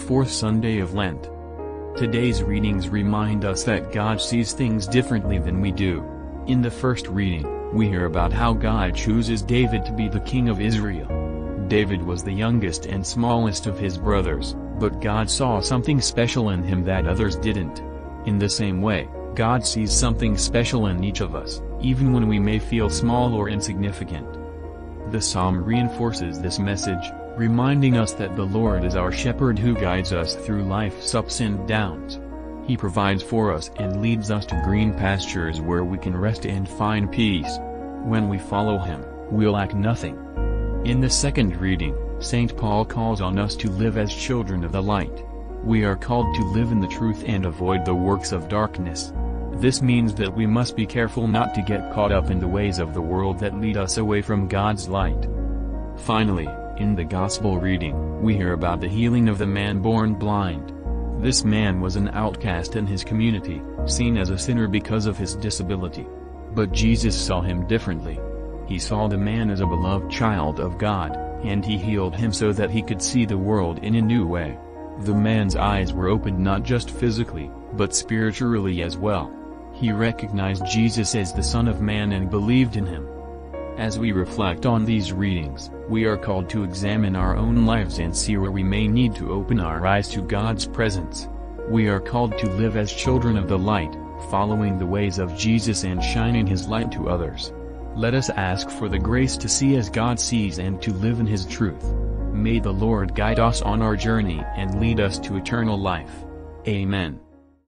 fourth Sunday of Lent. Today's readings remind us that God sees things differently than we do. In the first reading, we hear about how God chooses David to be the king of Israel. David was the youngest and smallest of his brothers, but God saw something special in him that others didn't. In the same way, God sees something special in each of us, even when we may feel small or insignificant. The psalm reinforces this message, reminding us that the Lord is our shepherd who guides us through life's ups and downs. He provides for us and leads us to green pastures where we can rest and find peace. When we follow him, we'll lack nothing. In the second reading, St. Paul calls on us to live as children of the light. We are called to live in the truth and avoid the works of darkness. This means that we must be careful not to get caught up in the ways of the world that lead us away from God's light. Finally, in the Gospel reading, we hear about the healing of the man born blind. This man was an outcast in his community, seen as a sinner because of his disability. But Jesus saw him differently. He saw the man as a beloved child of God, and he healed him so that he could see the world in a new way. The man's eyes were opened not just physically, but spiritually as well. He recognized Jesus as the Son of Man and believed in him. As we reflect on these readings, we are called to examine our own lives and see where we may need to open our eyes to God's presence. We are called to live as children of the light, following the ways of Jesus and shining his light to others. Let us ask for the grace to see as God sees and to live in his truth. May the Lord guide us on our journey and lead us to eternal life. Amen.